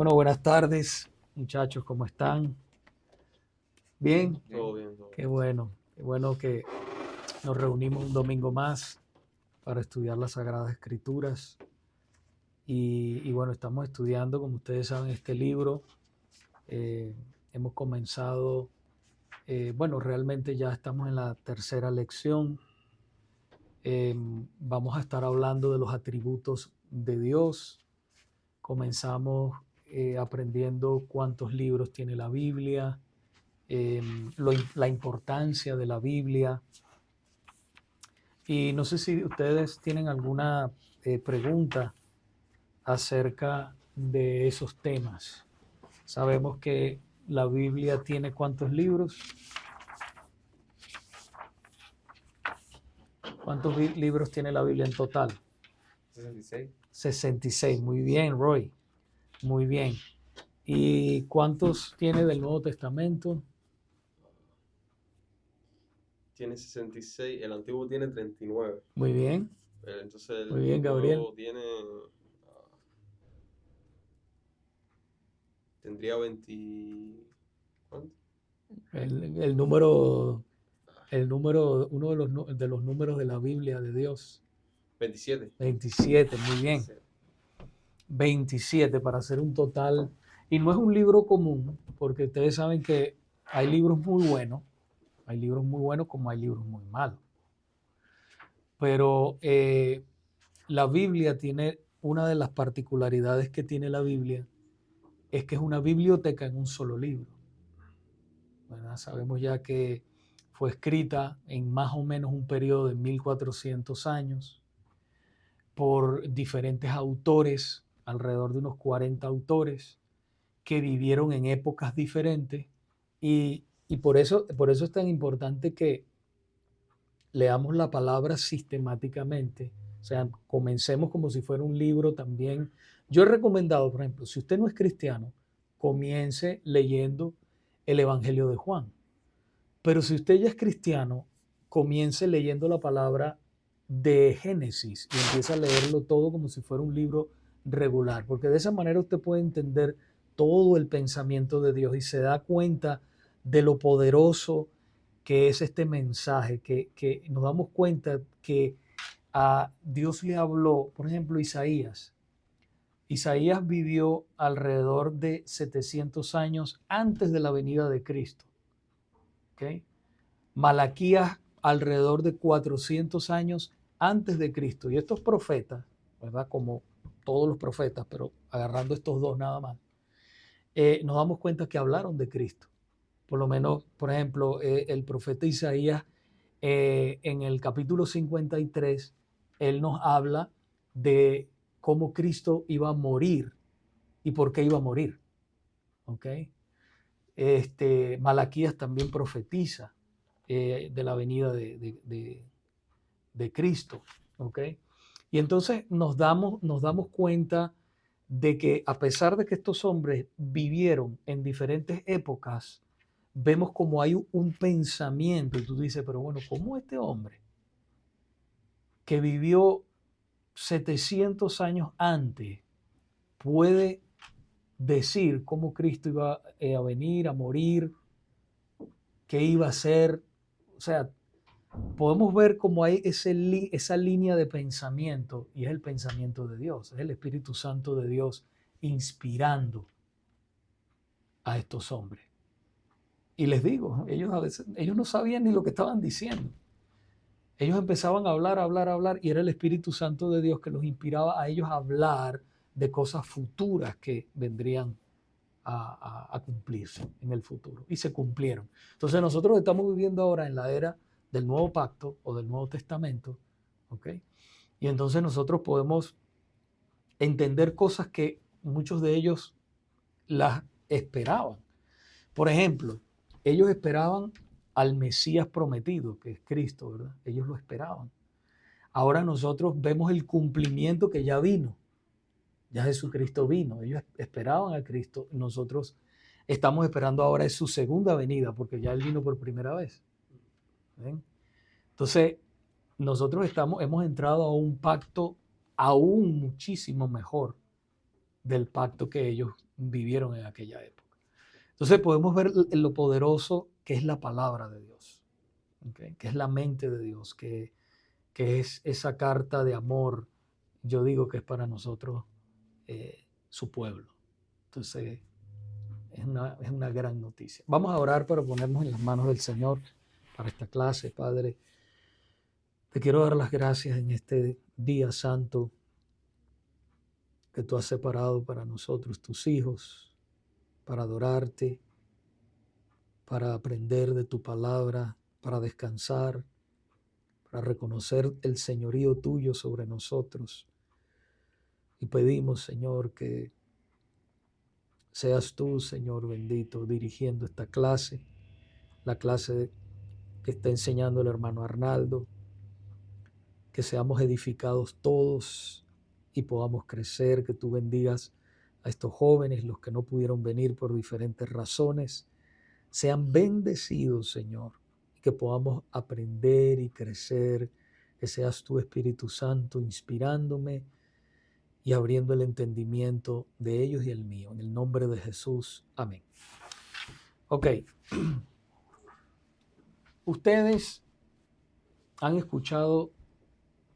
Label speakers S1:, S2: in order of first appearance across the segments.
S1: Bueno, buenas tardes, muchachos, ¿cómo están? Bien,
S2: Todo bien, todo
S1: qué
S2: bien.
S1: bueno, qué bueno que nos reunimos un domingo más para estudiar las Sagradas Escrituras. Y bueno, estamos estudiando, como ustedes saben, este libro. Eh, Hemos comenzado, bueno, realmente ya estamos en la tercera lección. Vamos a estar hablando de los atributos de Dios. Comenzamos aprendiendo cuántos libros tiene la Biblia, la importancia de la Biblia. Y no sé si ustedes tienen alguna pregunta acerca de esos temas. Sabemos que la Biblia tiene ¿cuántos libros? ¿Cuántos libros tiene la Biblia en total?
S2: 66.
S1: 66. Muy bien, Roy. Muy bien. ¿Y cuántos tiene del Nuevo Testamento?
S2: Tiene 66. El antiguo tiene 39.
S1: Muy bien.
S2: Entonces
S1: Muy
S2: el
S1: bien, Gabriel.
S2: nuevo tiene. Tendría 20. ¿Cuánto?
S1: El número, uno de los números de la Biblia de Dios.
S2: 27.
S1: 27, muy bien.
S2: 27.
S1: 27 para hacer un total. Y no es un libro común, porque ustedes saben que hay libros muy buenos como hay libros muy malos. Pero la Biblia tiene, una de las particularidades que tiene la Biblia es que es una biblioteca en un solo libro. ¿Verdad? Sabemos ya que fue escrita en más o menos un periodo de 1400 años por diferentes autores, alrededor de unos 40 autores que vivieron en épocas diferentes y por eso es tan importante que leamos la palabra sistemáticamente. O sea, comencemos como si fuera un libro también. Yo he recomendado, por ejemplo, si usted no es cristiano, comience leyendo el Evangelio de Juan. Pero si usted ya es cristiano, comience leyendo la palabra de Génesis y empieza a leerlo todo como si fuera un libro regular, porque de esa manera usted puede entender todo el pensamiento de Dios y se da cuenta de lo poderoso que es este mensaje, que nos damos cuenta que a Dios le habló, por ejemplo, Isaías. Isaías vivió alrededor de 700 años antes de la venida de Cristo. ¿Okay? Malaquías alrededor de 400 años antes de Cristo. Y estos profetas, ¿verdad? Como todos los profetas, pero agarrando estos dos nada más, nos damos cuenta que hablaron de Cristo. Por lo menos, por ejemplo, el profeta Isaías en el capítulo 53, él nos habla de cómo Cristo iba a morir y por qué iba a morir. ¿Ok? Malaquías también profetiza de la venida de Cristo. ¿Ok? Y entonces nos damos cuenta de que a pesar de que estos hombres vivieron en diferentes épocas, vemos como hay un pensamiento y tú dices, pero bueno, ¿cómo este hombre que vivió 700 años antes puede decir cómo Cristo iba a venir, a morir, qué iba a hacer? O sea, podemos ver cómo hay esa línea de pensamiento y es el pensamiento de Dios, es el Espíritu Santo de Dios inspirando a estos hombres. Y les digo, ellos a veces, ellos no sabían ni lo que estaban diciendo. Ellos empezaban a hablar, a hablar, a hablar y era el Espíritu Santo de Dios que los inspiraba a ellos a hablar de cosas futuras que vendrían a cumplirse en el futuro. Y se cumplieron. Entonces nosotros estamos viviendo ahora en la era del Nuevo Pacto o del Nuevo Testamento, ¿ok? Y entonces nosotros podemos entender cosas que muchos de ellos las esperaban. Por ejemplo, ellos esperaban al Mesías prometido, que es Cristo, ¿verdad? Ellos lo esperaban. Ahora nosotros vemos el cumplimiento que ya vino. Ya Jesucristo vino. Ellos esperaban a Cristo. Nosotros estamos esperando ahora es su segunda venida, porque ya Él vino por primera vez. ¿Ven? Entonces, nosotros hemos entrado a un pacto aún muchísimo mejor del pacto que ellos vivieron en aquella época. Entonces podemos ver lo poderoso que es la palabra de Dios, ¿okay? Que es la mente de Dios, que es esa carta de amor, yo digo que es para nosotros su pueblo. Entonces es una gran noticia. Vamos a orar para ponernos en las manos del Señor para esta clase, Padre. Te quiero dar las gracias en este día santo que tú has separado para nosotros, tus hijos, para adorarte, para aprender de tu palabra, para descansar, para reconocer el señorío tuyo sobre nosotros. Y pedimos, Señor, que seas tú, Señor bendito, dirigiendo esta clase, la clase que está enseñando el hermano Arnaldo, que seamos edificados todos y podamos crecer, que tú bendigas a estos jóvenes, los que no pudieron venir por diferentes razones, sean bendecidos, Señor, y que podamos aprender y crecer, que seas tu Espíritu Santo inspirándome y abriendo el entendimiento de ellos y el mío. En el nombre de Jesús. Amén. Ok. Ustedes han escuchado,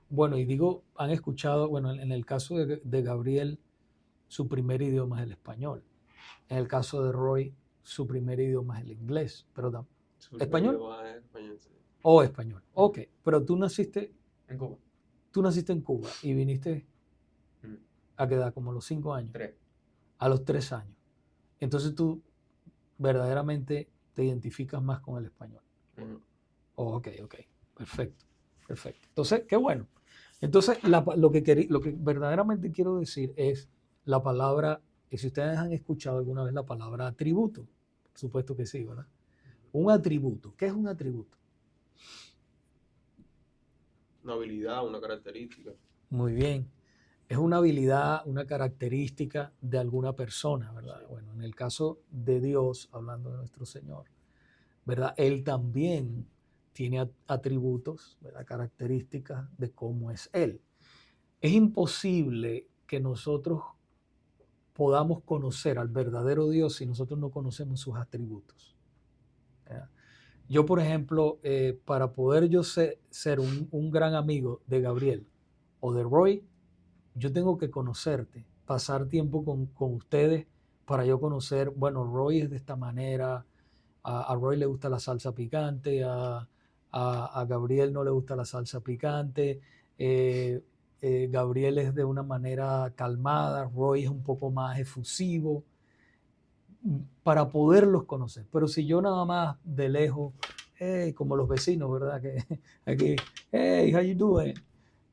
S1: bueno, y digo, han escuchado, bueno, en el caso de Gabriel, su primer idioma es el español. En el caso de Roy, su primer idioma es el inglés. Perdón. ¿Español?
S2: Español, sí.
S1: O español. Ok, pero tú naciste
S3: En Cuba.
S1: en Cuba y viniste a qué edad, como a los 5 años.
S3: 3.
S1: A los 3 años. Entonces tú verdaderamente te identificas más con el español. Oh, ok, perfecto. Entonces, qué bueno. Entonces, lo que verdaderamente quiero decir es la palabra, y si ustedes han escuchado alguna vez la palabra atributo, por supuesto que sí, ¿verdad? Un atributo. ¿Qué es un atributo?
S2: Una habilidad, una característica.
S1: Muy bien. Es una habilidad, una característica de alguna persona, ¿verdad?
S2: Sí.
S1: Bueno, en el caso de Dios, hablando de nuestro Señor, ¿verdad? Él también tiene atributos, ¿verdad? Características de cómo es Él. Es imposible que nosotros podamos conocer al verdadero Dios si nosotros no conocemos sus atributos, ¿verdad? Yo, por ejemplo, para poder yo ser un gran amigo de Gabriel o de Roy, yo tengo que conocerte, pasar tiempo con ustedes para yo conocer, bueno, Roy es de esta manera, a Roy le gusta la salsa picante, a Gabriel no le gusta la salsa picante, Gabriel es de una manera calmada, Roy es un poco más efusivo, para poderlos conocer. Pero si yo nada más de lejos, como los vecinos, ¿verdad? Que aquí, hey, how you doing?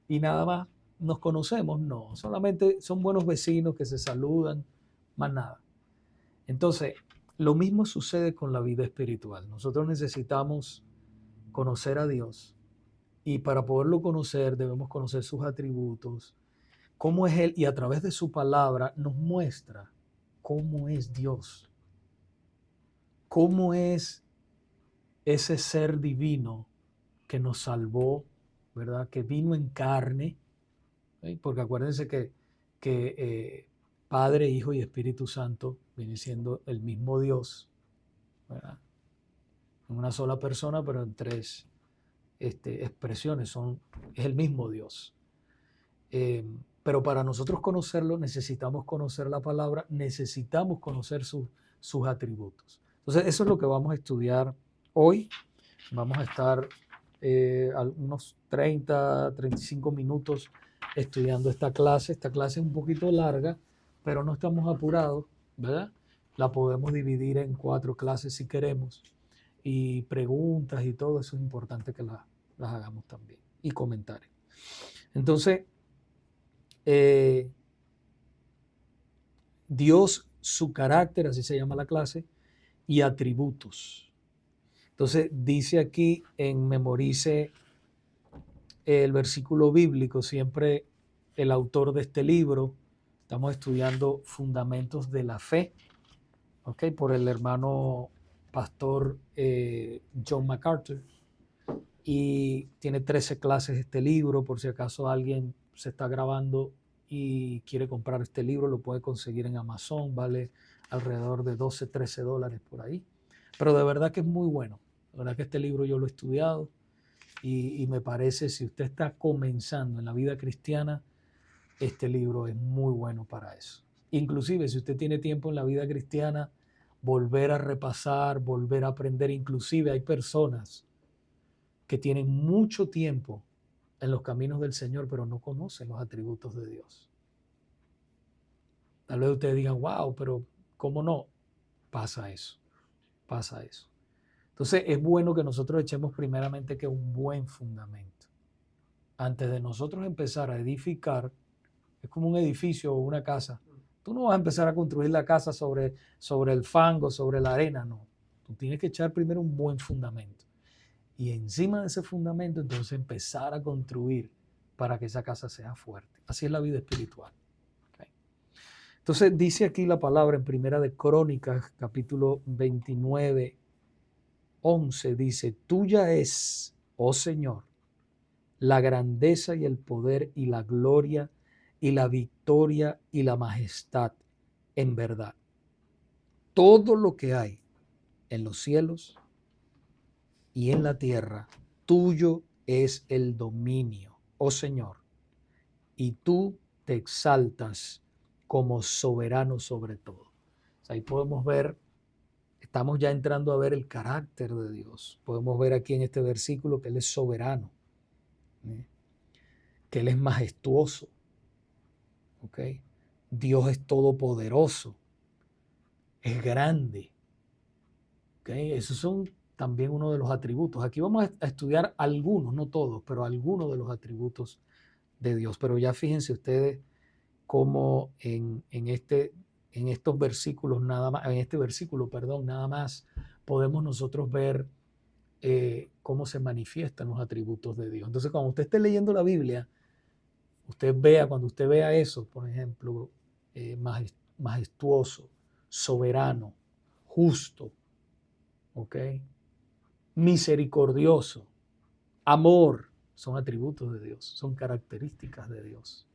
S1: Y nada más nos conocemos, no, solamente son buenos vecinos que se saludan, más nada. Entonces, lo mismo sucede con la vida espiritual. Nosotros necesitamos conocer a Dios y para poderlo conocer debemos conocer sus atributos, cómo es Él, y a través de su palabra nos muestra cómo es Dios, cómo es ese ser divino que nos salvó, ¿verdad? Que vino en carne, ¿sí? Porque acuérdense que Padre, Hijo y Espíritu Santo viene siendo el mismo Dios, ¿verdad? En una sola persona, pero en tres expresiones, es el mismo Dios. Pero para nosotros conocerlo necesitamos conocer la palabra, necesitamos conocer sus atributos. Entonces eso es lo que vamos a estudiar hoy. Vamos a estar unos 35 minutos estudiando esta clase. Esta clase es un poquito larga, pero no estamos apurados, ¿verdad? La podemos dividir en 4 clases si queremos. Y preguntas y todo eso es importante que las hagamos también. Y comentarios. Entonces, Dios, su carácter, así se llama la clase, y atributos. Entonces dice aquí en Memorice el versículo bíblico, siempre el autor de este libro, estamos estudiando Fundamentos de la Fe, ¿okay? Por el hermano pastor John MacArthur, y tiene 13 clases este libro, por si acaso alguien se está grabando y quiere comprar este libro, lo puede conseguir en Amazon, vale alrededor de 12, 13 dólares por ahí. Pero de verdad que es muy bueno. De verdad que este libro yo lo he estudiado y me parece, si usted está comenzando en la vida cristiana, este libro es muy bueno para eso. Inclusive, si usted tiene tiempo en la vida cristiana, volver a repasar, volver a aprender. Inclusive hay personas que tienen mucho tiempo en los caminos del Señor, pero no conocen los atributos de Dios. Tal vez ustedes digan, wow, pero ¿cómo no? Pasa eso, pasa eso. Entonces es bueno que nosotros echemos primeramente que un buen fundamento. Antes de nosotros empezar a edificar, es como un edificio o una casa. Tú no vas a empezar a construir la casa sobre el fango, sobre la arena, no. Tú tienes que echar primero un buen fundamento. Y encima de ese fundamento, entonces empezar a construir para que esa casa sea fuerte. Así es la vida espiritual. ¿Okay? Entonces dice aquí la palabra en Primera de Crónicas, capítulo 29, 11, dice, tuya es, oh Señor, la grandeza y el poder y la gloria y la victoria y la majestad en verdad. Todo lo que hay en los cielos y en la tierra, tuyo es el dominio, oh Señor, y tú te exaltas como soberano sobre todo. O sea, ahí podemos ver, estamos ya entrando a ver el carácter de Dios. Podemos ver aquí en este versículo que Él es soberano, ¿eh? Que Él es majestuoso. ¿Okay? Dios es todopoderoso, es grande. ¿Okay? Esos son también uno de los atributos. Aquí vamos a estudiar algunos, no todos, pero algunos de los atributos de Dios. Pero ya fíjense ustedes cómo en estos versículos nada más, en este versículo, perdón, nada más podemos nosotros ver cómo se manifiestan los atributos de Dios. Entonces, cuando usted esté leyendo la Biblia, cuando usted vea eso, por ejemplo, majestuoso, soberano, justo, ¿ok? Misericordioso, amor, son atributos de Dios, son características de Dios.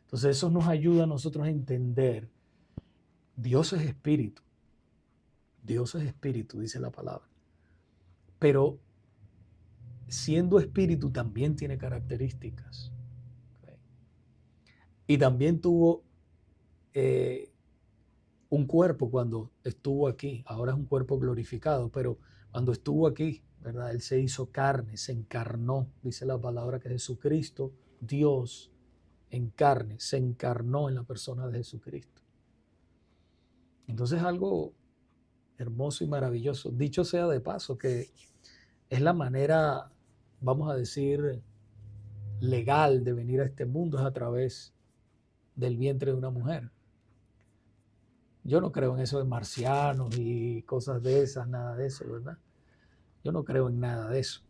S1: Entonces eso nos ayuda a nosotros a entender, Dios es espíritu, dice la palabra, pero siendo espíritu también tiene características. ¿Okay? Y también tuvo un cuerpo cuando estuvo aquí, ahora es un cuerpo glorificado, pero cuando estuvo aquí, ¿verdad? Él se hizo carne, se encarnó, dice la palabra que Jesucristo, Dios en carne, se encarnó en la persona de Jesucristo. Entonces algo hermoso y maravilloso. Dicho sea de paso que es la manera, vamos a decir, legal de venir a este mundo, es a través del vientre de una mujer. Yo no creo en eso de marcianos y cosas de esas, nada de eso, ¿verdad? Yo no creo en nada de eso.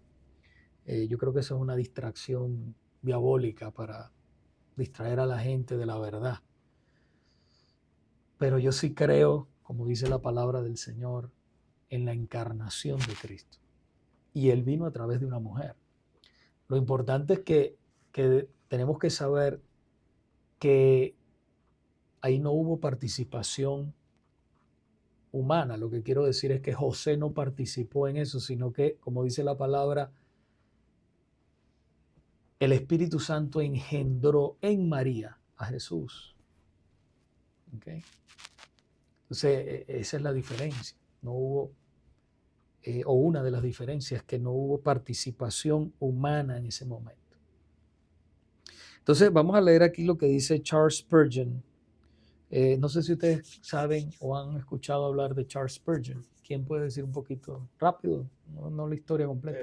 S1: Yo creo que eso es una distracción diabólica para distraer a la gente de la verdad. Pero yo sí creo, como dice la palabra del Señor, en la encarnación de Cristo. Y Él vino a través de una mujer. Lo importante es que tenemos que saber que ahí no hubo participación humana. Lo que quiero decir es que José no participó en eso, sino que, como dice la palabra, el Espíritu Santo engendró en María a Jesús. ¿Okay? Entonces, esa es la diferencia. No hubo, o una de las diferencias, que no hubo participación humana en ese momento. Entonces, vamos a leer aquí lo que dice Charles Spurgeon. No sé si ustedes saben o han escuchado hablar de Charles Spurgeon. ¿Quién puede decir un poquito rápido? No la historia completa.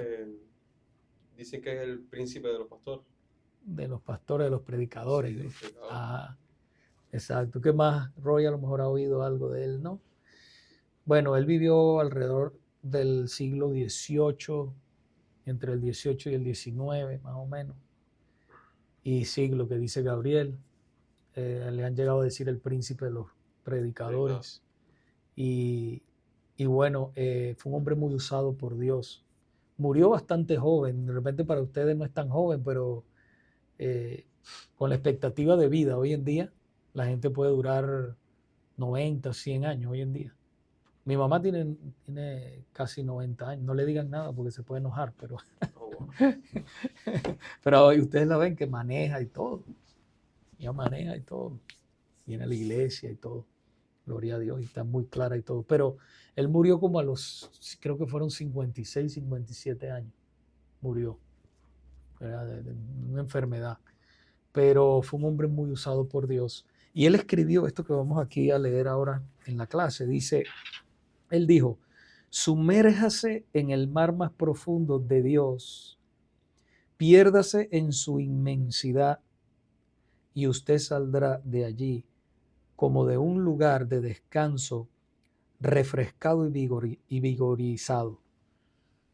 S2: Dicen que es el príncipe de los pastores.
S1: De los pastores, de los predicadores.
S2: Sí, de los predicadores.
S1: Ah, exacto. ¿Qué más? Roy a lo mejor ha oído algo de él, ¿no? Bueno, él vivió alrededor del siglo XVIII, entre el XVIII y el XIX, más o menos. Y siglo que dice Gabriel. Le han llegado a decir el príncipe de los predicadores. Y bueno, fue un hombre muy usado por Dios. Murió bastante joven. De repente para ustedes no es tan joven, pero Con la expectativa de vida hoy en día, la gente puede durar 90, 100 años hoy en día. Mi mamá tiene casi 90 años. No le digan nada porque se puede enojar,
S2: Oh, wow.
S1: pero ustedes la ven que maneja y todo. Ya maneja y todo. Viene a la iglesia y todo. Gloria a Dios, y está muy clara y todo. Pero él murió como a los, creo que fueron 56, 57 años. Murió. Era de una enfermedad. Pero fue un hombre muy usado por Dios. Y él escribió esto que vamos aquí a leer ahora en la clase. Él dijo, sumérjase en el mar más profundo de Dios, piérdase en su inmensidad y usted saldrá de allí como de un lugar de descanso refrescado y vigorizado.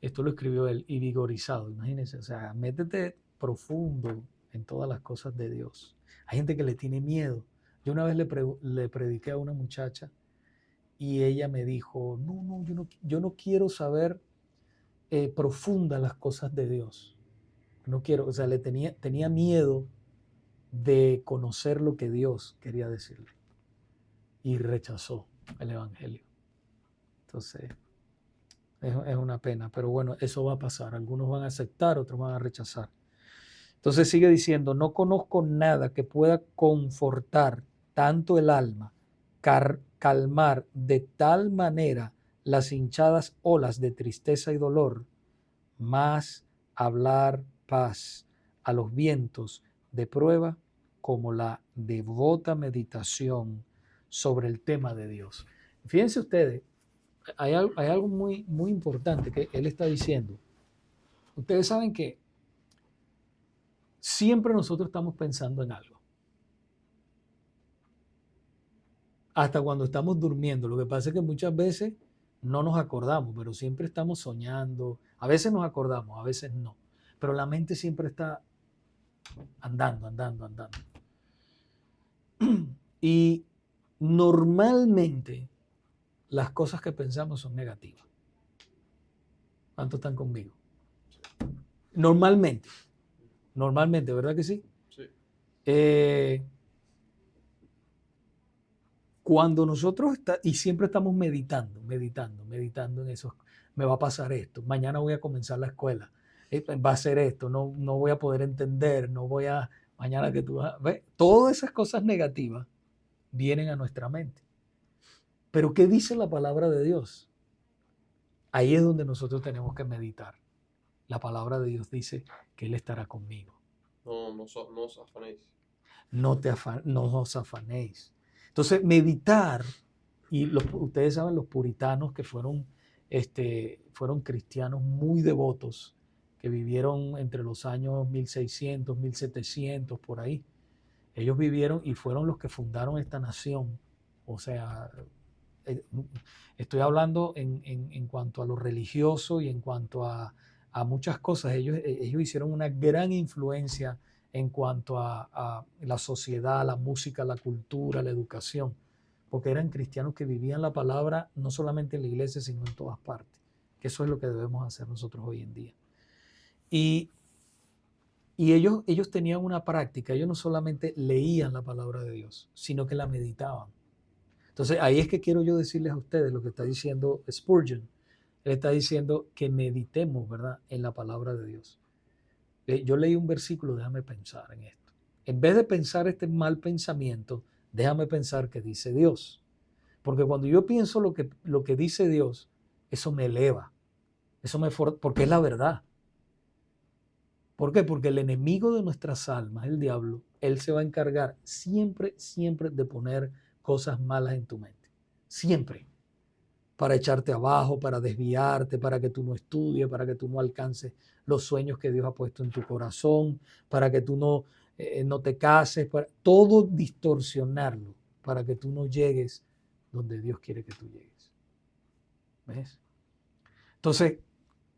S1: Esto lo escribió él, y vigorizado, imagínense, o sea, métete profundo en todas las cosas de Dios. Hay gente que le tiene miedo. Yo una vez le prediqué a una muchacha y ella me dijo, no, yo no quiero saber profunda las cosas de Dios. No quiero, o sea, tenía miedo de conocer lo que Dios quería decirle y rechazó el Evangelio. Entonces, es una pena, pero bueno, eso va a pasar. Algunos van a aceptar, otros van a rechazar. Entonces sigue diciendo, no conozco nada que pueda confortar tanto el alma, calmar de tal manera las hinchadas olas de tristeza y dolor, más hablar paz a los vientos de prueba como la devota meditación sobre el tema de Dios. Fíjense ustedes, hay algo muy, muy importante que él está diciendo. Ustedes saben que siempre nosotros estamos pensando en algo. Hasta cuando estamos durmiendo. Lo que pasa es que muchas veces no nos acordamos, pero siempre estamos soñando. A veces nos acordamos, a veces no. Pero la mente siempre está andando. Y normalmente las cosas que pensamos son negativas. ¿Cuántos están conmigo? Normalmente, ¿verdad que sí?
S2: Sí.
S1: Cuando nosotros y siempre estamos meditando en eso, me va a pasar esto, mañana voy a comenzar la escuela, va a ser esto, no voy a poder entender, mañana que tú vas a ver, todas esas cosas negativas vienen a nuestra mente. Pero ¿qué dice la palabra de Dios? Ahí es donde nosotros tenemos que meditar. La palabra de Dios dice que Él estará conmigo.
S2: No os afanéis.
S1: No os afanéis. Entonces, meditar, y ustedes saben, los puritanos que fueron cristianos muy devotos, que vivieron entre los años 1600, 1700, por ahí. Ellos vivieron y fueron los que fundaron esta nación. O sea, estoy hablando en cuanto a lo religioso y en cuanto a muchas cosas. Ellos hicieron una gran influencia en cuanto a la sociedad, la música, la cultura, la educación, porque eran cristianos que vivían la palabra no solamente en la iglesia, sino en todas partes, que eso es lo que debemos hacer nosotros hoy en día. Y ellos tenían una práctica, ellos no solamente leían la palabra de Dios, sino que la meditaban. Entonces ahí es que quiero yo decirles a ustedes lo que está diciendo Spurgeon. Él está diciendo que meditemos, ¿verdad?, en la palabra de Dios. Yo leí un versículo, déjame pensar en esto. En vez de pensar este mal pensamiento, déjame pensar que dice Dios. Porque cuando yo pienso lo que dice Dios, eso me eleva. Porque es la verdad. ¿Por qué? Porque el enemigo de nuestras almas, el diablo, él se va a encargar siempre de poner cosas malas en tu mente. Siempre. Para echarte abajo, para desviarte, para que tú no estudies, para que tú no alcances los sueños que Dios ha puesto en tu corazón, para que tú no te cases, para todo distorsionarlo, para que tú no llegues donde Dios quiere que tú llegues. ¿Ves? Entonces,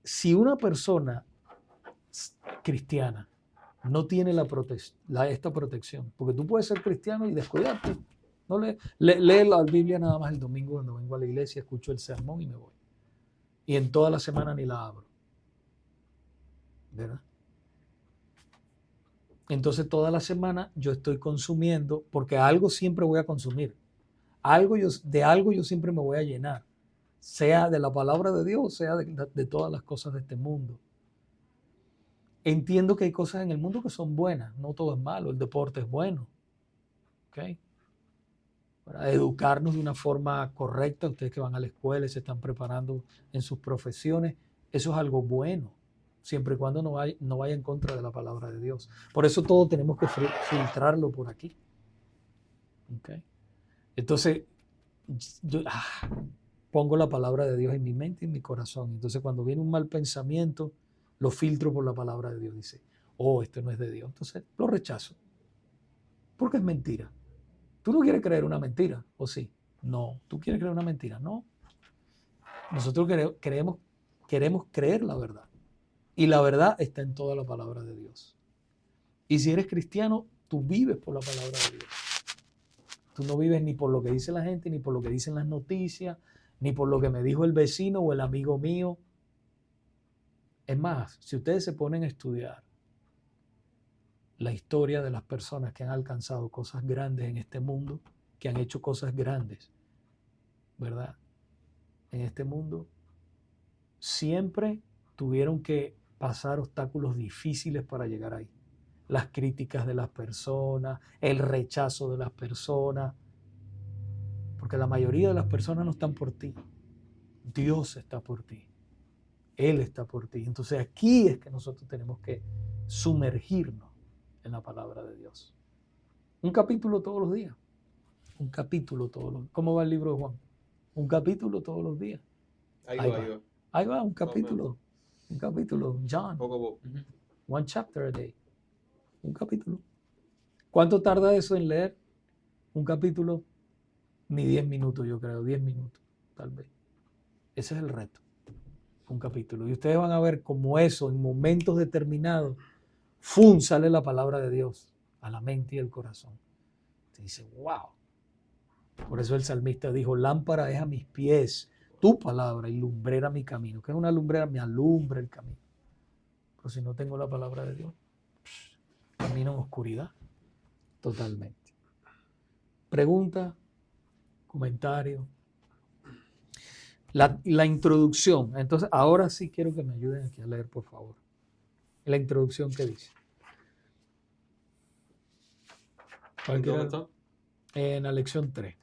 S1: si una persona cristiana no tiene esta protección, porque tú puedes ser cristiano y descuidarte, no lee la Biblia nada más el domingo cuando vengo a la iglesia, escucho el sermón y me voy. Y en toda la semana ni la abro. ¿Verdad? Entonces toda la semana yo estoy consumiendo, porque algo siempre voy a consumir. De algo yo siempre me voy a llenar, sea de la palabra de Dios, sea de todas las cosas de este mundo. Entiendo que hay cosas en el mundo que son buenas, no todo es malo, el deporte es bueno. ¿Okay? Para educarnos de una forma correcta, ustedes que van a la escuela y se están preparando en sus profesiones, eso es algo bueno, siempre y cuando no vaya en contra de la palabra de Dios. Por eso todo tenemos que filtrarlo por aquí. ¿Okay? Entonces, yo pongo la palabra de Dios en mi mente y en mi corazón. Entonces, cuando viene un mal pensamiento, lo filtro por la palabra de Dios. Dice, esto no es de Dios. Entonces, lo rechazo. Porque es mentira. Tú no quieres creer una mentira, ¿o sí? No. ¿Tú quieres creer una mentira? No. Nosotros queremos creer la verdad. Y la verdad está en toda la palabra de Dios. Y si eres cristiano, tú vives por la palabra de Dios. Tú no vives ni por lo que dice la gente, ni por lo que dicen las noticias, ni por lo que me dijo el vecino o el amigo mío. Es más, si ustedes se ponen a estudiar la historia de las personas que han alcanzado cosas grandes en este mundo, que han hecho cosas grandes, ¿verdad? En este mundo, siempre tuvieron que pasar obstáculos difíciles para llegar ahí. Las críticas de las personas, el rechazo de las personas, porque la mayoría de las personas no están por ti. Dios está por ti. Él está por ti. Entonces aquí es que nosotros tenemos que sumergirnos en la palabra de Dios. Un capítulo todos los días. Un capítulo todos los días. ¿Cómo va el libro de Juan? Un capítulo todos los días. Ahí va. Ahí va, un capítulo. Un capítulo. John.
S2: Poco a poco.
S1: One chapter a day. Un capítulo. ¿Cuánto tarda eso en leer? Un capítulo. Ni 10 minutos, yo creo. 10 minutos, tal vez. Ese es el reto. Un capítulo. Y ustedes van a ver cómo eso, en momentos determinados, ¡fum!, sale la palabra de Dios a la mente y al corazón. Se dice, wow. Por eso el salmista dijo, lámpara es a mis pies tu palabra y lumbrera mi camino. ¿Qué es una lumbrera? Me alumbra el camino. Pero si no tengo la palabra de Dios, camino en oscuridad totalmente. Pregunta, comentario. La introducción. Entonces, ahora sí quiero que me ayuden aquí a leer, por favor. La introducción, ¿qué dice?
S2: ¿En dónde está?
S1: En la lección 3.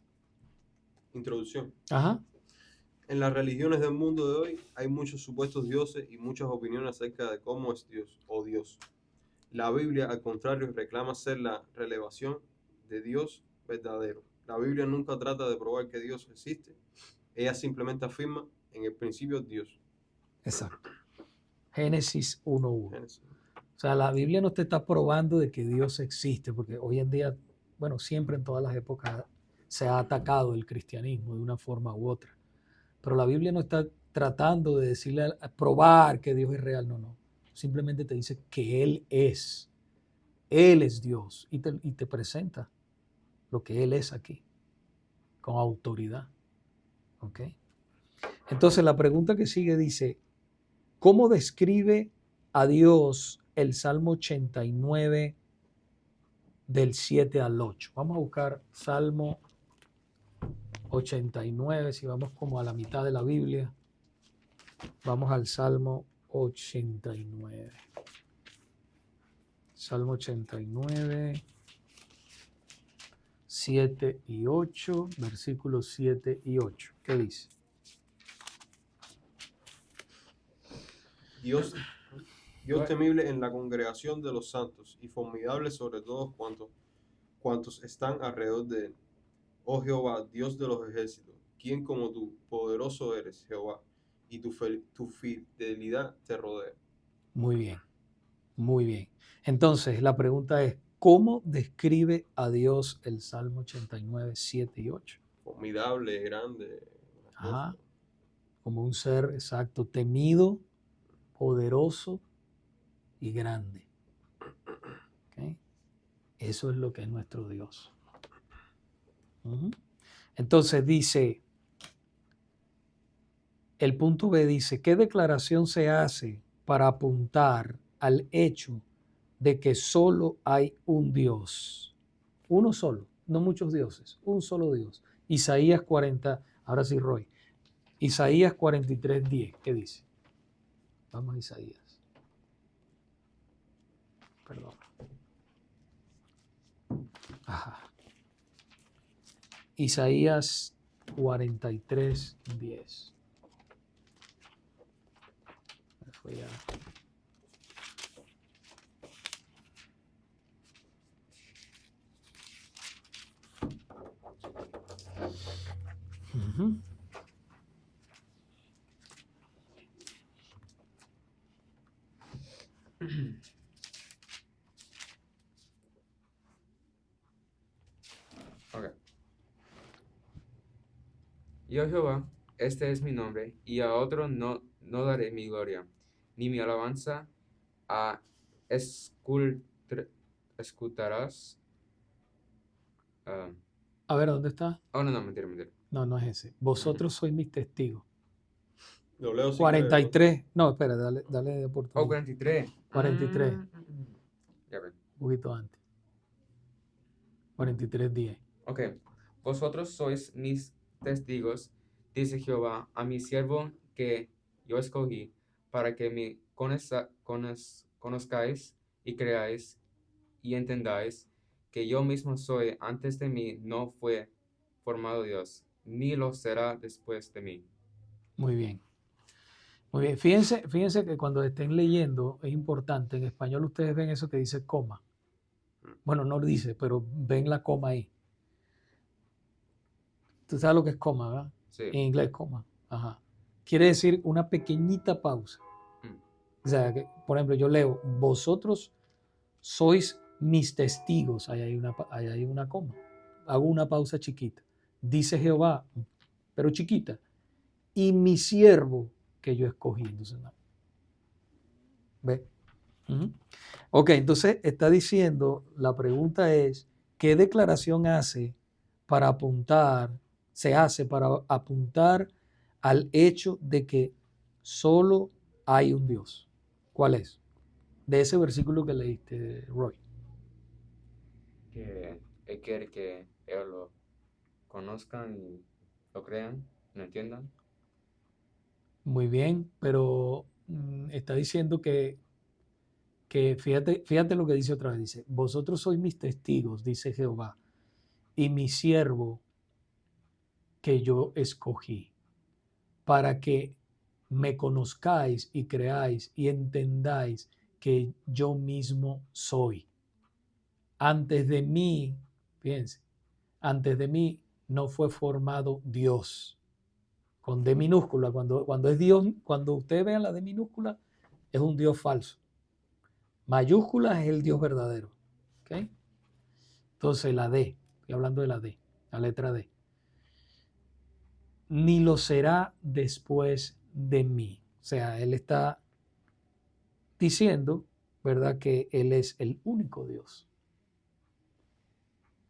S2: Introducción.
S1: Ajá.
S2: En las religiones del mundo de hoy hay muchos supuestos dioses y muchas opiniones acerca de cómo es Dios o Dios. La Biblia, al contrario, reclama ser la revelación de Dios verdadero. La Biblia nunca trata de probar que Dios existe. Ella simplemente afirma, en el principio, Dios.
S1: Exacto. Génesis 1:1.
S2: Génesis.
S1: O sea, la Biblia no te está probando de que Dios existe, porque hoy en día, bueno, siempre en todas las épocas se ha atacado el cristianismo de una forma u otra. Pero la Biblia no está tratando de decirle, a probar que Dios es real, no. Simplemente te dice que Él es. Él es Dios y te presenta lo que Él es aquí, con autoridad. ¿Ok? Entonces la pregunta que sigue dice, ¿cómo describe a Dios el Salmo 89 del 7 al 8? Vamos a buscar Salmo 89, si vamos como a la mitad de la Biblia, vamos al Salmo 89. Salmo 89, 7 y 8, versículos 7 y 8. ¿Qué dice?
S2: Dios temible en la congregación de los santos y formidable sobre todos cuantos están alrededor de él. Oh Jehová, Dios de los ejércitos, ¿quién como tú? Poderoso eres, Jehová, y tu fidelidad te rodea.
S1: Muy bien, muy bien. Entonces, la pregunta es, ¿cómo describe a Dios el Salmo 89, 7 y 8?
S2: Formidable, grande.
S1: Ajá, como un ser exacto, temido, poderoso y grande. ¿Okay? Eso es lo que es nuestro Dios. Entonces dice, el punto B dice, ¿qué declaración se hace para apuntar al hecho de que solo hay un Dios. Uno solo, no muchos dioses, un solo Dios. Isaías 40, ahora sí, Roy. Isaías 43:10, ¿qué dice? Vamos a Isaías. Perdón. Ajá. Isaías 43:10. Fue ya. Uh-huh.
S3: Ok. Yo Jehová, este es mi nombre, y a otro no daré mi gloria, ni mi alabanza a escutarás.
S1: A ver, ¿dónde está?
S3: Oh, no, mentira.
S1: No, no es ese. Vosotros sois mis testigos.
S2: Lo leo si
S1: 43. No, espera, dale de
S3: Oh,
S1: oportunidad.
S3: 43.
S1: 43.
S3: Ya ven.
S1: Un poquito antes. 43:10.
S3: Ok. Vosotros sois mis testigos, dice Jehová, a mi siervo que yo escogí, para que me conozcáis y creáis y entendáis que yo mismo soy. Antes de mí no fue formado Dios, ni lo será después de mí.
S1: Muy bien. Muy bien. Fíjense que cuando estén leyendo es importante. En español ustedes ven eso que dice coma. Bueno, no lo dice, pero ven la coma ahí. Tú sabes lo que es coma, ¿verdad?
S3: Sí.
S1: En inglés, coma. Ajá. Quiere decir una pequeñita pausa. O sea, que, por ejemplo, yo leo, vosotros sois mis testigos. Ahí hay una coma. Hago una pausa chiquita. Dice Jehová, pero chiquita. Y mi siervo que yo escogí. Entonces, no. ¿Ve? Uh-huh. Ok, entonces está diciendo, la pregunta es, ¿qué declaración se hace para apuntar al hecho de que solo hay un Dios? ¿Cuál es? De ese versículo que leíste, Roy.
S3: Que Él quiere que ellos lo conozcan y lo crean, lo entiendan.
S1: Muy bien, pero está diciendo que fíjate lo que dice otra vez, dice, vosotros sois mis testigos, dice Jehová, y mi siervo que yo escogí, para que me conozcáis y creáis y entendáis que yo mismo soy. Antes de mí, fíjense, antes de mí no fue formado Dios. Con D minúscula, cuando es Dios, cuando ustedes vean la D minúscula, es un Dios falso. Mayúscula es el Dios verdadero. ¿Okay? Entonces la D, estoy hablando de la D, la letra D. Ni lo será después de mí. O sea, él está diciendo, ¿verdad?, que él es el único Dios.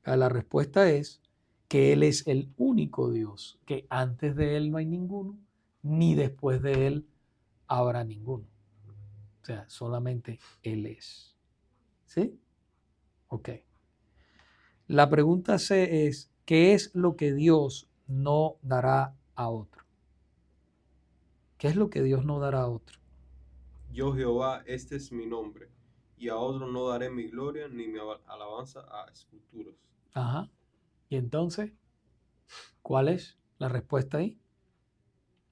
S1: La respuesta es que él es el único Dios, que antes de él no hay ninguno, ni después de él habrá ninguno. O sea, solamente él es. ¿Sí? Ok. La pregunta C es, ¿qué es lo que Dios no dará a otro? ¿Qué es lo que Dios no dará a otro?
S2: Yo Jehová, este es mi nombre, y a otro no daré mi gloria ni mi alabanza a esculturas.
S1: Ajá. Y entonces, ¿cuál es la respuesta ahí?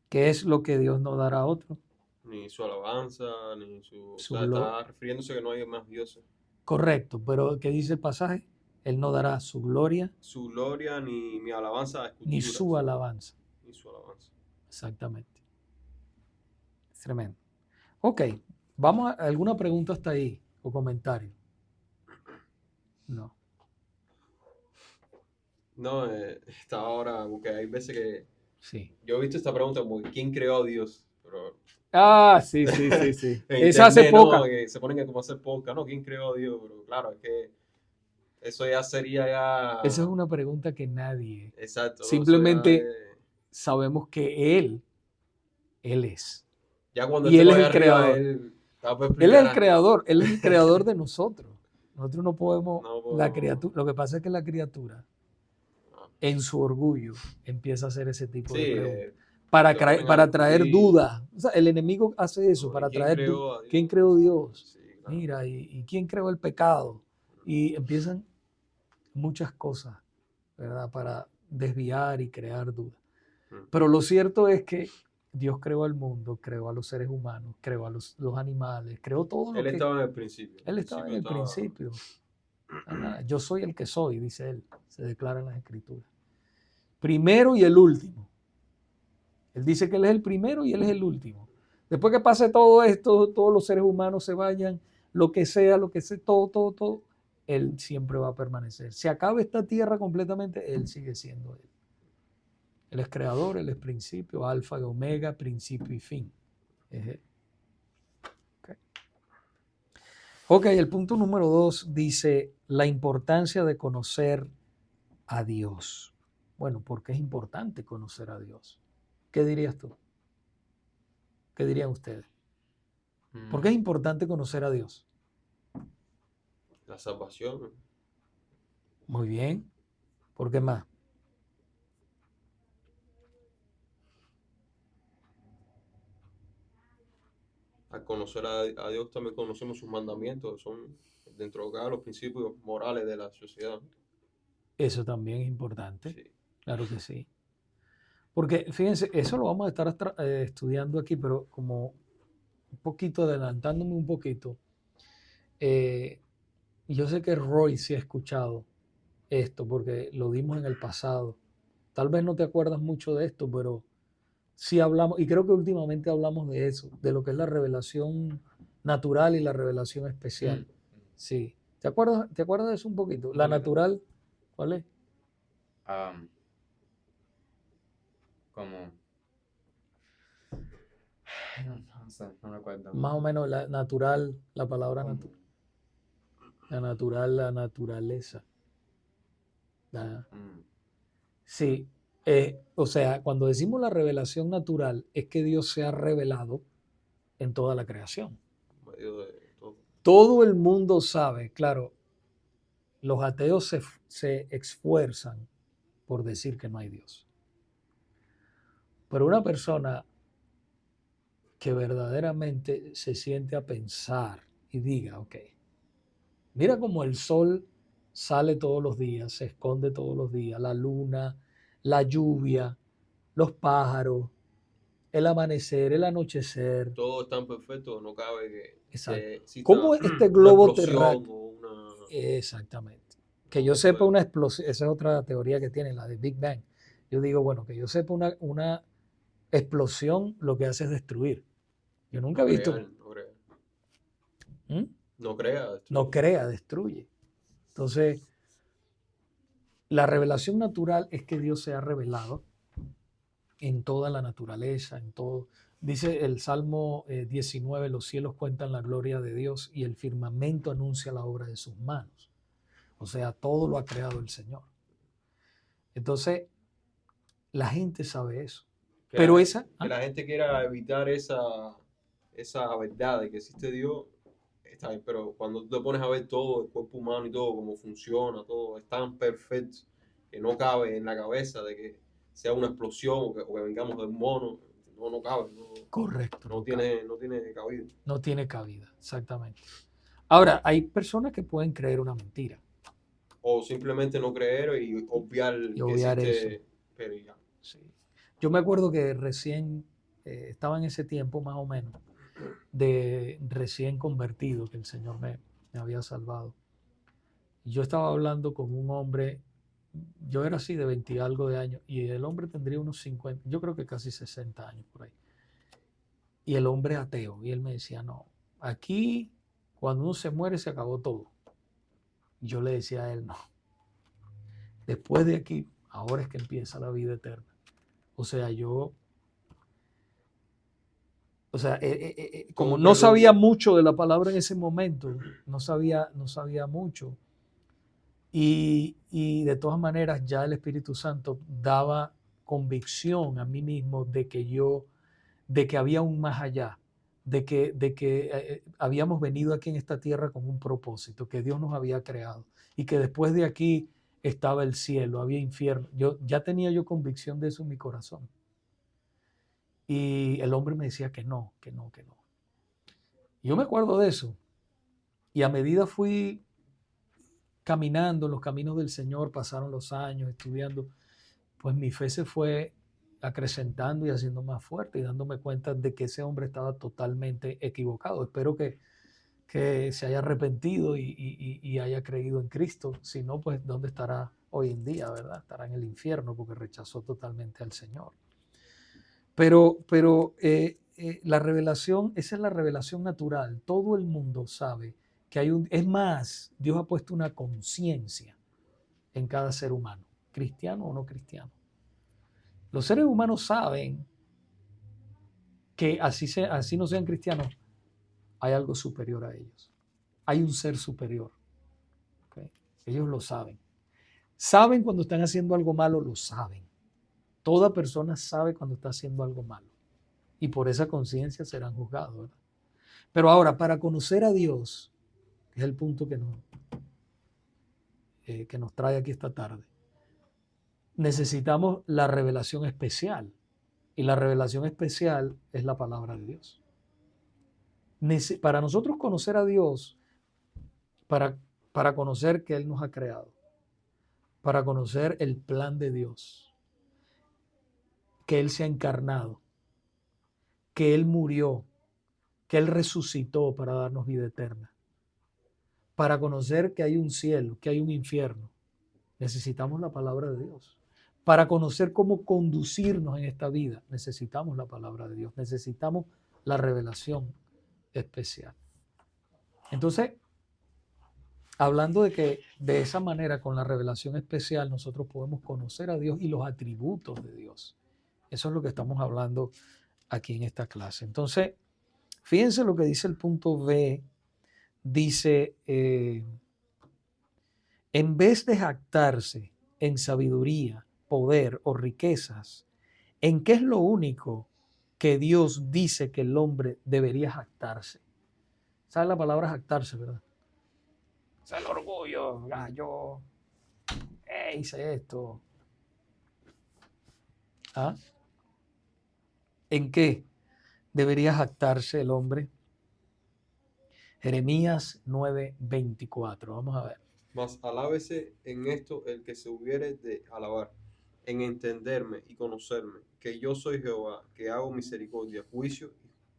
S1: ¿Qué es lo que Dios no dará a otro?
S2: Ni su alabanza, ni su... O
S1: Su
S2: sea, está refiriéndose a que no hay más dioses.
S1: Correcto, pero ¿qué dice el pasaje? Él no dará su gloria
S2: Su gloria ni mi alabanza a esculturas.
S1: ni su alabanza.
S2: Ni su alabanza.
S1: Exactamente. Es tremendo. Ok, vamos a alguna pregunta hasta ahí o comentario. No.
S2: No, está ahora, porque hay veces que
S1: Sí.
S2: yo he visto esta pregunta como ¿quién creó a Dios? Pero
S1: Ah, sí.
S2: en
S1: Esa hace
S2: internet,
S1: poca.
S2: ¿no? Que se ponen a como hacer podcast, ¿no? ¿Quién creó a Dios? Pero claro, es que eso ya sería ya...
S1: Esa es una pregunta que nadie.
S2: Exacto, ¿no? Eso ya
S1: Simplemente sabemos que Él es.
S2: ya cuando
S1: Y Él
S2: estemos
S1: es
S2: ahí
S1: el
S2: arriba,
S1: creador.
S2: él Acaba de
S1: Él es
S2: explicar
S1: el creador, Él es el creador de nosotros. Nosotros no podemos,
S2: No
S1: la
S2: podemos.
S1: criatura, lo que pasa es que la criatura,
S2: Ah.
S1: en su orgullo, empieza a hacer ese tipo de
S2: Sí,
S1: preguntas.
S2: lo ponen a
S1: Para traer
S2: discutir.
S1: dudas. O sea, el enemigo hace eso,
S2: ¿No? ¿Y
S1: para
S2: quién
S1: traer
S2: creó
S1: dudas.
S2: a Dios?
S1: ¿Quién creó Dios?
S2: Sí, claro.
S1: Mira, ¿y quién creó el pecado? Y empiezan muchas cosas, ¿verdad? Para desviar y crear dudas. Pero lo cierto es que Dios creó al mundo, creó a los seres humanos, creó a los animales, creó todo lo
S2: Él
S1: que...
S2: estaba en el principio.
S1: Él estaba en el principio. Yo soy el que soy, dice él, se declara en las Escrituras. Primero y el último. Él dice que él es el primero y él es el último. Después que pase todo esto, todos los seres humanos se vayan, lo que sea, todo, él siempre va a permanecer. Se acabe esta tierra completamente, él sigue siendo él. Él es creador, él es principio, alfa y omega, principio y fin. Es él. Ok, el punto número 2 dice la importancia de conocer a Dios. Bueno, ¿por qué es importante conocer a Dios? ¿Qué dirías tú? ¿Qué dirían ustedes? ¿Por qué es importante conocer a Dios?
S2: La salvación.
S1: Muy bien. ¿Por qué más?
S2: Al conocer a Dios también conocemos sus mandamientos, que son dentro de cada los principios morales de la sociedad.
S1: Eso también es importante.
S2: Sí.
S1: Claro que sí. Porque fíjense, eso lo vamos a estar estudiando aquí, pero como un poquito, adelantándome un poquito, yo sé que Roy sí ha escuchado esto, porque lo dimos en el pasado. Tal vez no te acuerdas mucho de esto, pero sí hablamos, y creo que últimamente hablamos de eso, de lo que es la revelación natural y la revelación especial. Sí. ¿Te acuerdas de eso un poquito? La natural, ¿cuál es?
S3: Como... No sé, no recuerdo.
S1: Más o menos la natural, la palabra natural. La natural, la naturaleza. Sí, o sea, cuando decimos la revelación natural, es que Dios se ha revelado en toda la creación.
S2: En medio de todo.
S1: Todo el mundo sabe, claro, los ateos se esfuerzan por decir que no hay Dios. Pero una persona que verdaderamente se siente a pensar y diga, ok, mira cómo el sol sale todos los días, se esconde todos los días, la luna, la lluvia, los pájaros, el amanecer, el anochecer.
S2: Todo es tan perfecto, no cabe que exista
S1: ¿Cómo este
S2: una
S1: globo
S2: explosión
S1: terráqueo?
S2: o una...
S1: Exactamente. Que yo sepa una explosión, esa es otra teoría que tiene, la de Big Bang. Yo digo, bueno, que yo sepa una explosión lo que hace es destruir. Yo nunca he visto...
S2: no crea.
S1: ¿Mm?
S2: No crea. Destruye.
S1: No crea, destruye. Entonces, la revelación natural es que Dios se ha revelado en toda la naturaleza, en todo. Dice el Salmo 19, los cielos cuentan la gloria de Dios y el firmamento anuncia la obra de sus manos. O sea, todo lo ha creado el Señor. Entonces, la gente sabe eso. Pero
S2: que la gente quiera evitar esa verdad de que existe Dios, está bien, pero cuando tú te pones a ver todo, el cuerpo humano y todo, cómo funciona, todo es tan perfecto que no cabe en la cabeza de que sea una explosión o que vengamos del mono. No cabe.
S1: Correcto.
S2: No tiene cabida.
S1: No tiene cabida, exactamente. Ahora, hay personas que pueden creer una mentira.
S2: O simplemente no creer y obviar que existe.
S1: Eso. Pero ya. Sí. Yo me acuerdo que recién estaba en ese tiempo más o menos de recién convertido, que el Señor me había salvado. Y yo estaba hablando con un hombre, yo era así de 20 y algo de años, y el hombre tendría unos 50, yo creo que casi 60 años por ahí. Y el hombre ateo, y él me decía, no, aquí cuando uno se muere se acabó todo. Y yo le decía a él, no, después de aquí, ahora es que empieza la vida eterna. O sea, como no sabía mucho de la palabra en ese momento, no sabía mucho. Y de todas maneras ya el Espíritu Santo daba convicción a mí mismo de que había un más allá, habíamos venido aquí en esta tierra con un propósito, que Dios nos había creado y que después de aquí estaba el cielo, había infierno. Ya tenía yo convicción de eso en mi corazón. Y el hombre me decía que no, que no, que no. Yo me acuerdo de eso. Y a medida fui caminando en los caminos del Señor, pasaron los años estudiando, pues mi fe se fue acrecentando y haciendo más fuerte y dándome cuenta de que ese hombre estaba totalmente equivocado. Espero que se haya arrepentido y haya creído en Cristo. Si no, pues ¿dónde estará hoy en día, verdad? Estará en el infierno porque rechazó totalmente al Señor. Pero la revelación, esa es la revelación natural. Todo el mundo sabe que hay es más, Dios ha puesto una conciencia en cada ser humano, cristiano o no cristiano. Los seres humanos saben que así no sean cristianos, hay algo superior a ellos. Hay un ser superior. ¿Okay? Ellos lo saben. Saben cuando están haciendo algo malo, lo saben. Toda persona sabe cuando está haciendo algo malo. Y por esa conciencia serán juzgados, ¿verdad? Pero ahora, para conocer a Dios, que es el punto que nos trae aquí esta tarde, necesitamos la revelación especial. Y la revelación especial es la palabra de Dios. Para nosotros conocer a Dios, para conocer que Él nos ha creado, para conocer el plan de Dios, que Él se ha encarnado, que Él murió, que Él resucitó para darnos vida eterna, para conocer que hay un cielo, que hay un infierno, necesitamos la palabra de Dios. Para conocer cómo conducirnos en esta vida, necesitamos la palabra de Dios, necesitamos la revelación especial. Entonces, hablando de que de esa manera, con la revelación especial, nosotros podemos conocer a Dios y los atributos de Dios. Eso es lo que estamos hablando aquí en esta clase. Entonces, fíjense lo que dice el punto B. Dice, en vez de jactarse en sabiduría, poder o riquezas, ¿en qué es lo único que Dios dice que el hombre debería jactarse? ¿Sabe la palabra jactarse, verdad? O sea, el orgullo, yo hice esto. ¿Ah? ¿En qué debería jactarse el hombre? Jeremías 9:24. Vamos a ver.
S2: Mas alábese en esto el que se hubiere de alabar, en entenderme y conocerme, que yo soy Jehová, que hago misericordia, juicio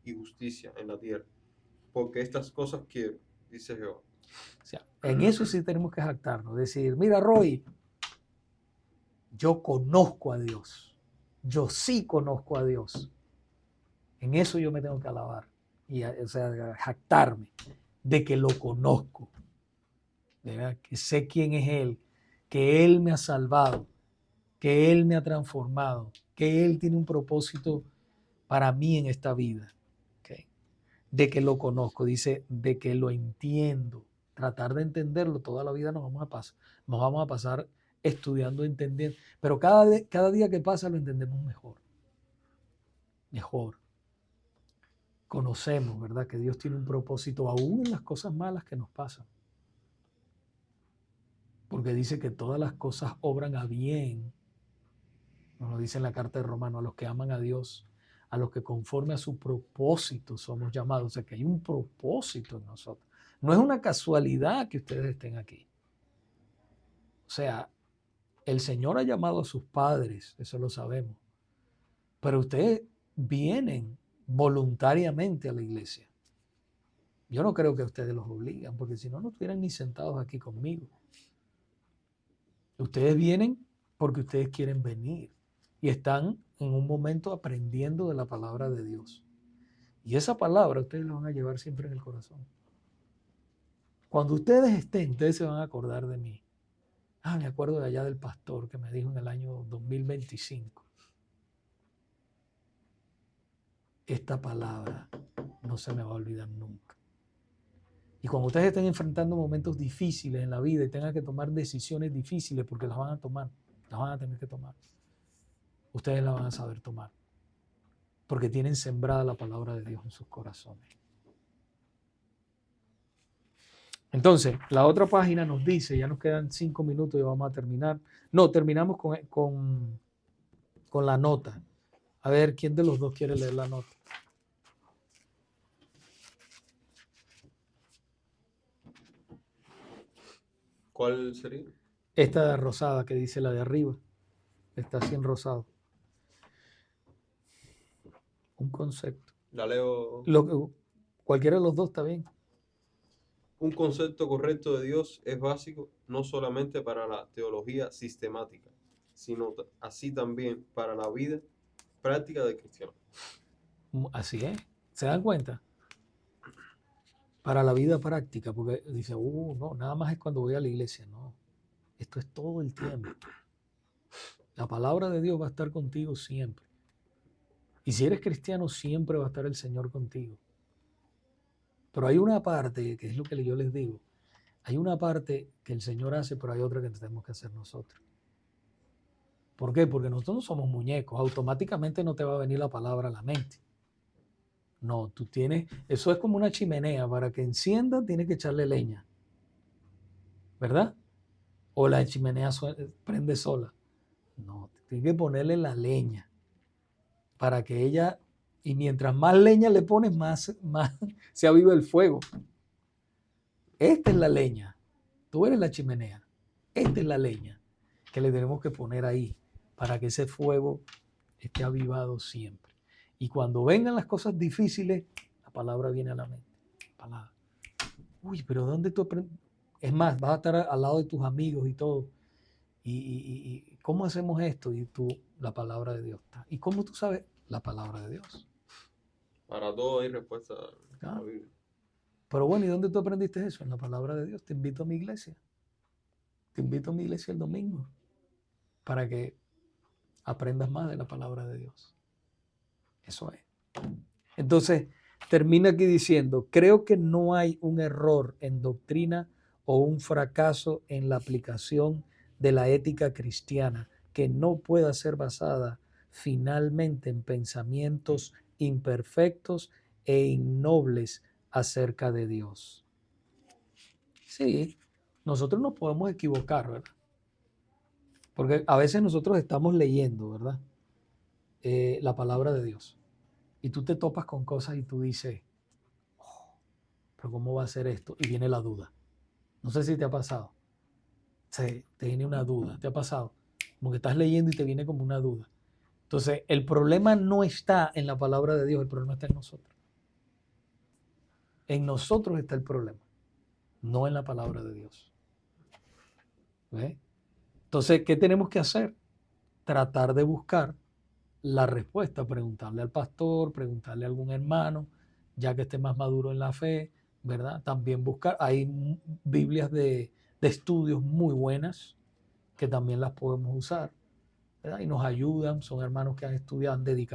S2: y justicia en la tierra. Porque estas cosas quiero, dice Jehová.
S1: O sea, en eso sí tenemos que jactarnos. Decir, mira, Roy, yo conozco a Dios. Yo sí conozco a Dios. En eso yo me tengo que alabar. O sea, jactarme de que lo conozco. ¿Verdad? Que sé quién es Él. Que Él me ha salvado. Que Él me ha transformado. Que Él tiene un propósito para mí en esta vida. ¿Okay? De que lo conozco. Dice, de que lo entiendo. Tratar de entenderlo. Toda la vida nos vamos a pasar estudiando, entendiendo. Pero cada día que pasa lo entendemos mejor. Mejor. Conocemos, ¿verdad? Que Dios tiene un propósito aún en las cosas malas que nos pasan. Porque dice que todas las cosas obran a bien. Nos lo dice en la carta de Romanos, a los que aman a Dios, a los que conforme a su propósito somos llamados. O sea, que hay un propósito en nosotros. No es una casualidad que ustedes estén aquí. O sea, el Señor ha llamado a sus padres, eso lo sabemos. Pero ustedes vienen voluntariamente a la iglesia. Yo no creo que ustedes los obligan, porque si no, no estuvieran ni sentados aquí conmigo. Ustedes vienen porque ustedes quieren venir y están en un momento aprendiendo de la palabra de Dios. Y esa palabra ustedes la van a llevar siempre en el corazón. Cuando ustedes estén, ustedes se van a acordar de mí. Me acuerdo de allá del pastor que me dijo en el año 2025. Esta palabra no se me va a olvidar nunca. Y cuando ustedes estén enfrentando momentos difíciles en la vida y tengan que tomar decisiones difíciles, porque las van a tomar, las van a tener que tomar, ustedes las van a saber tomar. porque tienen sembrada la palabra de Dios en sus corazones. Entonces, la otra página nos dice, ya nos quedan 5 minutos y vamos a terminar. No, terminamos con la nota. A ver, ¿quién de los dos quiere leer la nota?
S2: ¿Cuál sería?
S1: Esta rosada que dice la de arriba. Está así en rosado. Un concepto.
S2: La leo.
S1: Cualquiera de los dos está bien.
S2: Un concepto correcto de Dios es básico no solamente para la teología sistemática, sino así también para la vida práctica del cristiano.
S1: Así es. ¿Se dan cuenta? Para la vida práctica, porque dice, no, nada más es cuando voy a la iglesia. No, esto es todo el tiempo. La palabra de Dios va a estar contigo siempre. Y si eres cristiano, siempre va a estar el Señor contigo. Pero hay una parte, que es lo que yo les digo, hay una parte que el Señor hace, pero hay otra que tenemos que hacer nosotros. ¿Por qué? Porque nosotros no somos muñecos. Automáticamente no te va a venir la palabra a la mente. No, tú tienes, eso es como una chimenea. Para que encienda, tienes que echarle leña. ¿Verdad? O la chimenea prende sola. No, tienes que ponerle la leña para que ella, y mientras más leña le pones, más se aviva el fuego. Esta es la leña. Tú eres la chimenea. Esta es la leña que le tenemos que poner ahí para que ese fuego esté avivado siempre. Y cuando vengan las cosas difíciles, la palabra viene a la mente. Palabra. Uy, pero ¿dónde tú aprendes? Es más, vas a estar al lado de tus amigos y todo. ¿Y cómo hacemos esto? Y tú, la palabra de Dios está. ¿Y cómo tú sabes? La palabra de Dios.
S2: Para todo hay respuesta a la Biblia.
S1: Pero bueno, ¿y dónde tú aprendiste eso? En la palabra de Dios. Te invito a mi iglesia. Te invito a mi iglesia el domingo para que aprendas más de la palabra de Dios. Eso es. Entonces, termina aquí diciendo, creo que no hay un error en doctrina o un fracaso en la aplicación de la ética cristiana que no pueda ser basada finalmente en pensamientos imperfectos e innobles acerca de Dios. Sí, nosotros nos podemos equivocar, ¿verdad? Porque a veces nosotros estamos leyendo, ¿verdad? La palabra de Dios. Y tú te topas con cosas y tú dices, pero ¿cómo va a ser esto? Y viene la duda. No sé si te ha pasado. Sí, te viene una duda. ¿Te ha pasado? Como que estás leyendo y te viene como una duda. Entonces, el problema no está en la palabra de Dios, el problema está en nosotros. En nosotros está el problema, no en la palabra de Dios. ¿Ves? Entonces, ¿qué tenemos que hacer? Tratar de buscar la respuesta, preguntarle al pastor, preguntarle a algún hermano, ya que esté más maduro en la fe, ¿verdad? También buscar, hay Biblias de estudios muy buenas que también las podemos usar, ¿verdad? Y nos ayudan, son hermanos que han estudiado, han dedicado